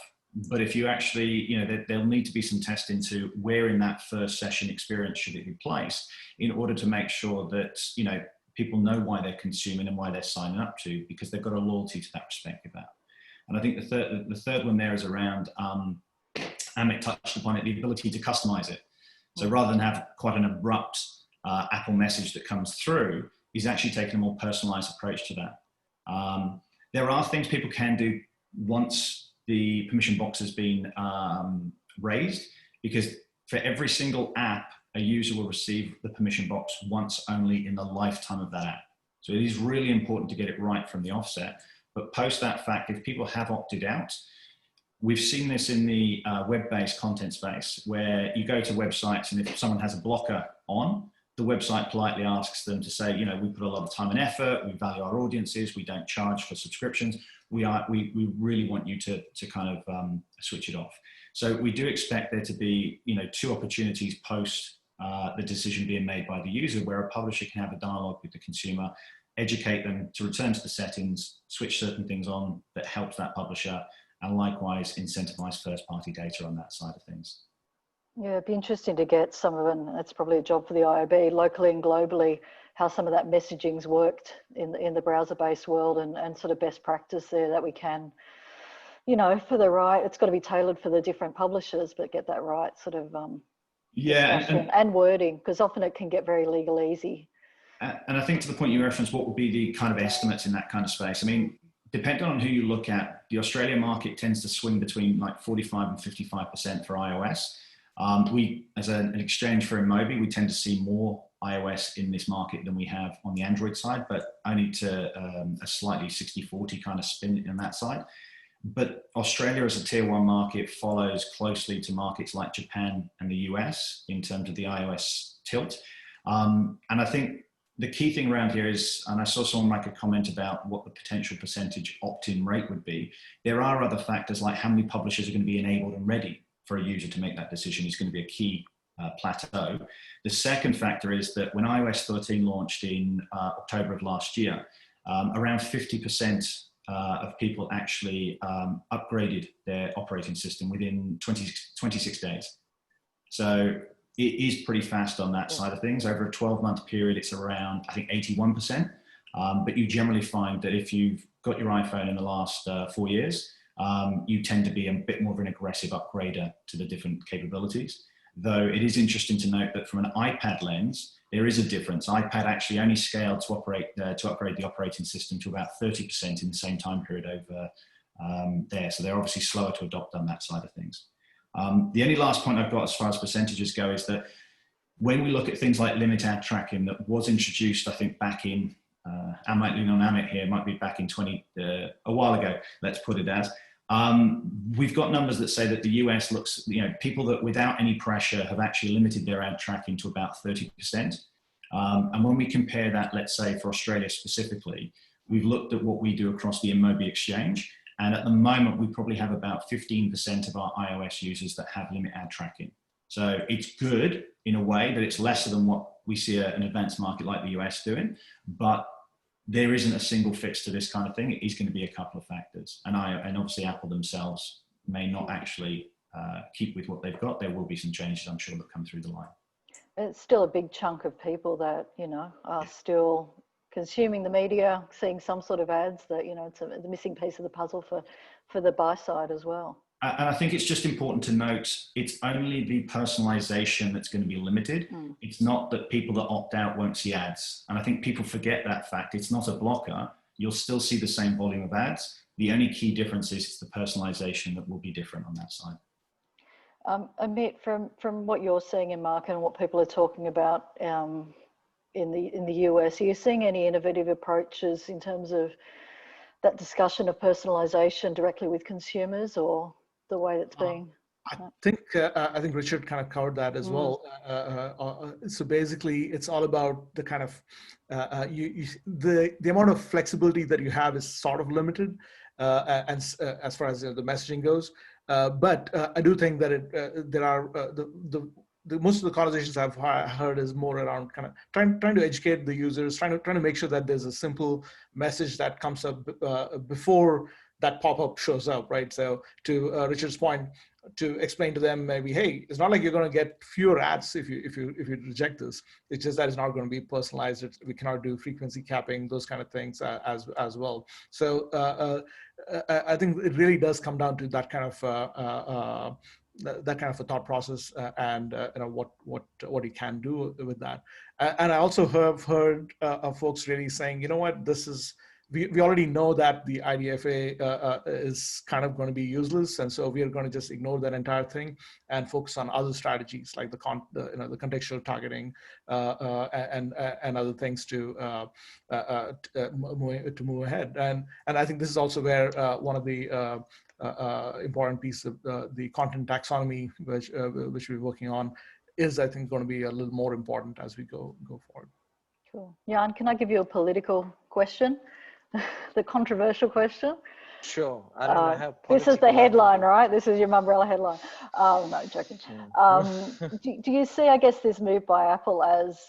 But if you actually, there'll need to be some testing to where in that first session experience should it be placed in order to make sure that, people know why they're consuming and why they're signing up to, because they've got a loyalty to that respect of that. And I think the third one there is around, Amit touched upon it, the ability to customize it. So rather than have quite an abrupt Apple message that comes through, is actually taking a more personalized approach to that. There are things people can do once the permission box has been raised, because for every single app, a user will receive the permission box once only in the lifetime of that app. So it is really important to get it right from the offset. But post that fact, if people have opted out, we've seen this in the web-based content space, where you go to websites and if someone has a blocker on, the website politely asks them to say, we put a lot of time and effort, we value our audiences, we don't charge for subscriptions, we really want you to kind of switch it off. So we do expect there to be, 2 opportunities post the decision being made by the user, where a publisher can have a dialogue with the consumer, educate them to return to the settings, switch certain things on that helps that publisher, and likewise incentivize first-party data on that side of things. Yeah, it'd be interesting to get some of it, and it's probably a job for the IAB, locally and globally, how some of that messaging's worked in the browser-based world, and sort of best practice there that we can, you know, for the right, it's got to be tailored for the different publishers, but get that right sort of discussion and wording, because often it can get very legalese. And I think to the point you referenced, what would be the kind of estimates in that kind of space? I mean, depending on who you look at, the Australian market tends to swing between like 45 and 55% for iOS. We, as an exchange for InMobi, we tend to see more iOS in this market than we have on the Android side, but only to a slightly 60-40 kind of spin in that side. But Australia as a tier one market follows closely to markets like Japan and the US in terms of the iOS tilt. And I think the key thing around here is, and I saw someone make a comment about what the potential percentage opt-in rate would be. There are other factors like how many publishers are going to be enabled and ready for a user to make that decision is going to be a key plateau. The second factor is that when iOS 13 launched in October of last year, around 50% of people actually upgraded their operating system within 26 days. So it is pretty fast on that side of things. Over a 12-month period, it's around, I think, 81%. But you generally find that if you've got your iPhone in the last 4 years, you tend to be a bit more of an aggressive upgrader to the different capabilities. Though it is interesting to note that from an iPad lens, there is a difference. iPad actually only scaled to upgrade the operating system to about 30% in the same time period over there. So they're obviously slower to adopt on that side of things. The only last point I've got as far as percentages go is that when we look at things like limit ad tracking that was introduced, I think back in, I might lean on Amit here, it might be back in a while ago, let's put it as. We've got numbers that say that the US looks, you know, people that without any pressure have actually limited their ad tracking to about 30%. And when we compare that, let's say for Australia specifically, we've looked at what we do across the InMobi exchange. And at the moment, we probably have about 15% of our iOS users that have limit ad tracking. So it's good in a way that it's lesser than what we see an advanced market like the US doing, but there isn't a single fix to this kind of thing. It is going to be a couple of factors. And obviously Apple themselves may not actually keep with what they've got. There will be some changes, I'm sure, that come through the line. It's still a big chunk of people that, you know, are still consuming the media, seeing some sort of ads that, you know, it's the missing piece of the puzzle for the buy side as well. And I think it's just important to note, it's only the personalization that's going to be limited. It's not that people that opt out won't see ads. And I think people forget that fact. It's not a blocker. You'll still see the same volume of ads. The only key difference is it's the personalization that will be different on that side. Amit, from what you're seeing in market and what people are talking about in the US, are you seeing any innovative approaches in terms of that discussion of personalization directly with consumers, or the way it's being? I think Richard kind of covered that as well. So basically, it's all about the kind of the amount of flexibility that you have is sort of limited, and as far as the messaging goes. But I do think that there are most of the conversations I've heard is more around kind of trying to educate the users, trying to make sure that there's a simple message that comes up before that pop-up shows up, right? So to Richard's point, to explain to them maybe, hey, it's not like you're going to get fewer ads if you reject this. It's just that it's not going to be personalized. We cannot do frequency capping, those kind of things as well. So I think it really does come down to that kind of a thought process and you know what you can do with that. And I also have heard folks really saying, you know what, this is. We already know that the IDFA is kind of going to be useless, and so we are going to just ignore that entire thing and focus on other strategies like the contextual targeting and other things to move ahead. And I think this is also where one of the important piece of the content taxonomy, which we're working on, is I think going to be a little more important as we go forward. Cool. Jahn, can I give you a political question? The controversial question. Sure. I don't know how this is the headline, right? This is your umbrella headline. No, joking. Do you see, I guess, this move by Apple as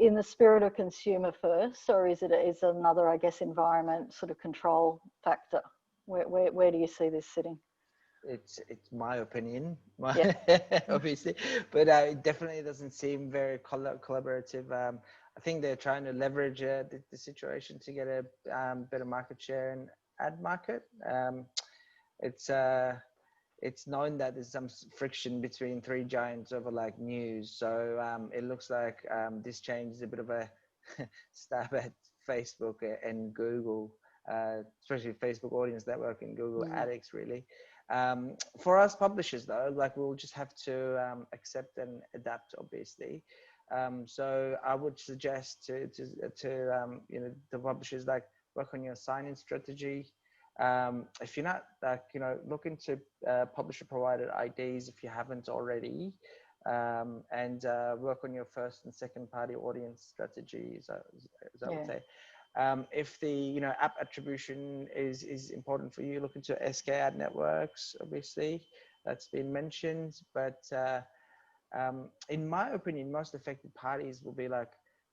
in the spirit of consumer first, or is it another, I guess, environment sort of control factor? Where do you see this sitting? it's my opinion, Yeah. obviously, but it definitely doesn't seem very collaborative. I think they're trying to leverage the situation to get a better market share in ad market. It's known that there's some friction between three giants over like news, so it looks like this change is a bit of a stab at Facebook and Google, especially Facebook Audience Network and Google AdX, really. For us publishers though, like we'll just have to accept and adapt, obviously. So I would suggest to you know, the publishers, like work on your sign-in strategy. If you're not like, you know, look into publisher provided IDs if you haven't already, and work on your first and second party audience strategy, as I would say. If the, you know, app attribution is important for you, look into SK ad networks, obviously that's been mentioned, but in my opinion, most affected parties will be like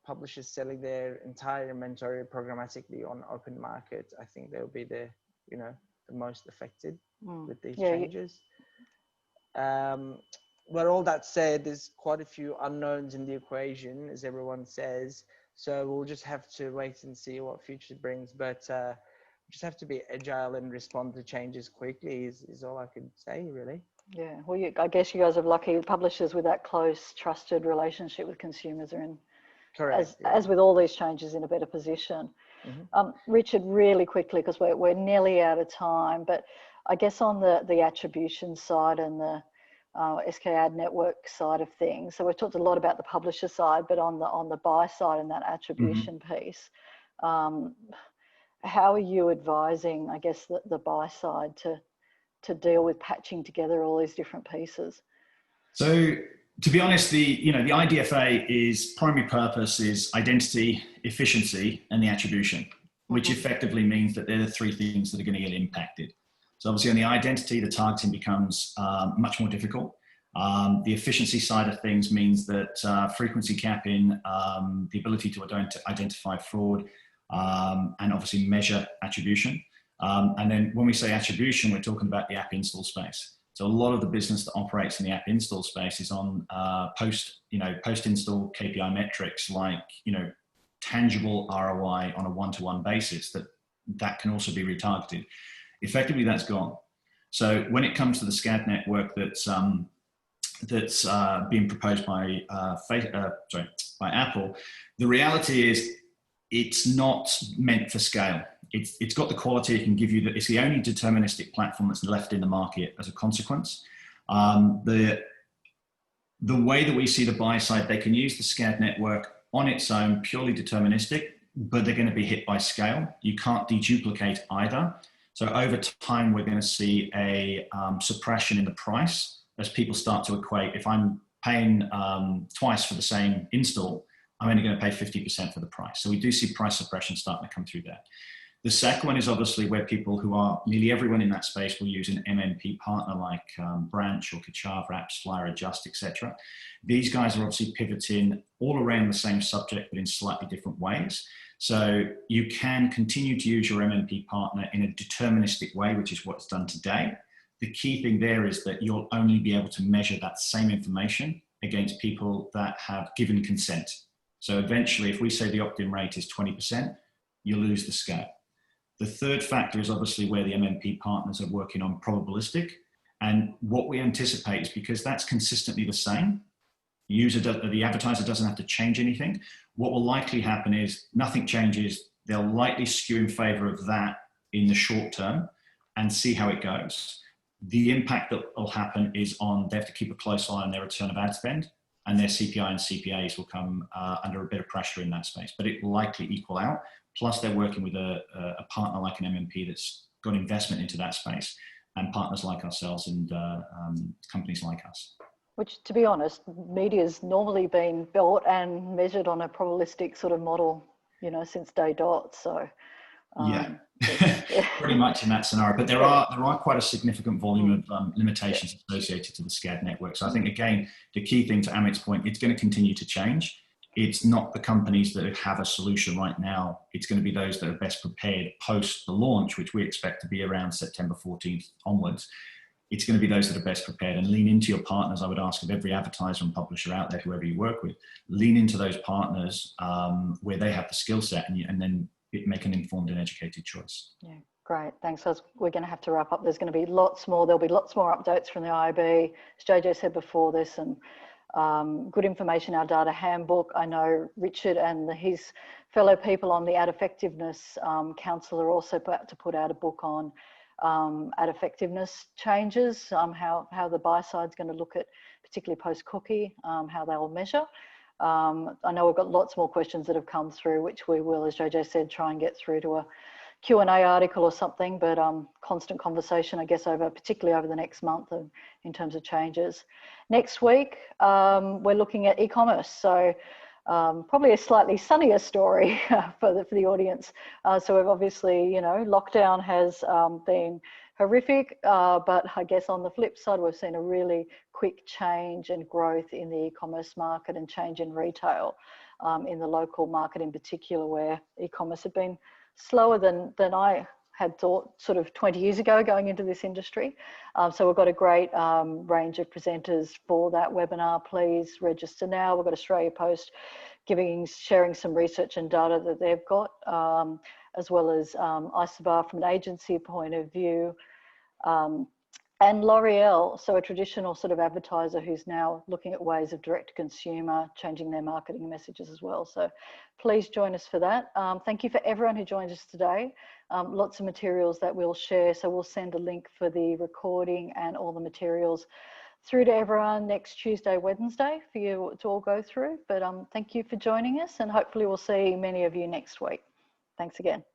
publishers selling their entire inventory programmatically on open market. I think they'll be the, you know, the most affected with these changes. But all that said, there's quite a few unknowns in the equation, as everyone says. So we'll just have to wait and see what future brings. But just have to be agile and respond to changes quickly is all I can say, really. Yeah, well, I guess you guys are lucky. Publishers with that close, trusted relationship with consumers are in, correct, as with all these changes, in a better position. Richard, really quickly, because we're nearly out of time, but I guess on the attribution side and the SK ad network side of things, so we've talked a lot about the publisher side, but on the buy side and that attribution piece, how are you advising, I guess, the buy side to deal with patching together all these different pieces? So to be honest, the IDFA is primary purpose is identity, efficiency, and the attribution, which effectively means that they're the three things that are going to get impacted. So obviously on the identity, the targeting becomes much more difficult. The efficiency side of things means that frequency capping, the ability to identify fraud, and obviously measure attribution. And then when we say attribution, we're talking about the app install space. So a lot of the business that operates in the app install space is on post-install KPI metrics, like, you know, tangible ROI on a one-to-one basis that can also be retargeted. Effectively, that's gone. So when it comes to the SCAD network that's being proposed by Apple, the reality is it's not meant for scale. It's got the quality it can give you. It's the only deterministic platform that's left in the market as a consequence. The way that we see the buy side, they can use the SCAD network on its own, purely deterministic, but they're going to be hit by scale. You can't deduplicate either. So over time, we're going to see a suppression in the price as people start to equate. If I'm paying twice for the same install, I'm only going to pay 50% for the price. So we do see price suppression starting to come through there. The second one is obviously where people who are, nearly everyone in that space will use an MMP partner like Branch or Kachava, Apps, Flyer, Adjust, etc. These guys are obviously pivoting all around the same subject, but in slightly different ways. So you can continue to use your MMP partner in a deterministic way, which is what's done today. The key thing there is that you'll only be able to measure that same information against people that have given consent. So eventually, if we say the opt-in rate is 20%, you lose the scale. The third factor is obviously where the MMP partners are working on probabilistic. And what we anticipate is, because that's consistently the same, the advertiser doesn't have to change anything. What will likely happen is nothing changes. They'll likely skew in favor of that in the short term and see how it goes. The impact that will happen is they have to keep a close eye on their return of ad spend, and their CPI and CPAs will come under a bit of pressure in that space, but it will likely equal out. Plus they're working with a partner like an MMP that's got investment into that space, and partners like ourselves and companies like us. Which, to be honest, media's normally been built and measured on a probabilistic sort of model, you know, since day dot. So yeah, pretty much in that scenario. But there are quite a significant volume of limitations associated to the SCAD network. So I think, again, the key thing, to Amit's point, it's going to continue to change. It's not the companies that have a solution right now. It's going to be those that are best prepared post the launch, which we expect to be around September 14th onwards. it's going to be those that are best prepared, and lean into your partners. I would ask of every advertiser and publisher out there, whoever you work with, lean into those partners where they have the skill set, and then make an informed and educated choice. Yeah, great. Thanks. So we're going to have to wrap up. There's going to be lots more. There'll be lots more updates from the IAB. As JJ said before, there's some good information in our data handbook. I know Richard and his fellow people on the ad effectiveness council are also about to put out a book on ad effectiveness changes, how the buy side's going to look at, particularly post-cookie, how they'll measure. I know we've got lots more questions that have come through, which we will, as JJ said, try and get through to a Q&A article or something, but constant conversation, I guess, particularly over the next month in terms of changes. Next week, we're looking at e-commerce. So probably a slightly sunnier story for the audience. So we've obviously, lockdown has been horrific, but I guess on the flip side, we've seen a really quick change and growth in the e-commerce market and change in retail in the local market in particular, where e-commerce had been slower than I had thought sort of 20 years ago going into this industry. So we've got a great range of presenters for that webinar. Please register now. We've got Australia Post sharing some research and data that they've got, as well as Isobar from an agency point of view, and L'Oreal, so a traditional sort of advertiser who's now looking at ways of direct to consumer, changing their marketing messages as well. So please join us for that. Thank you for everyone who joined us today. Lots of materials that we'll share. So we'll send a link for the recording and all the materials through to everyone next Tuesday, Wednesday for you to all go through. But thank you for joining us, and hopefully we'll see many of you next week. Thanks again.